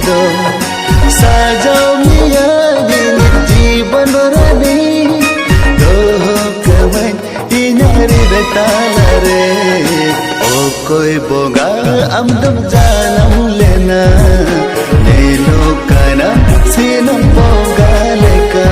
दो साजाओ मिया जीवन रानी तो कमन इनारी बेताला रे ओ कोई बोगा अमदम जानम लेना नेलो काना सीनम बोगा लेका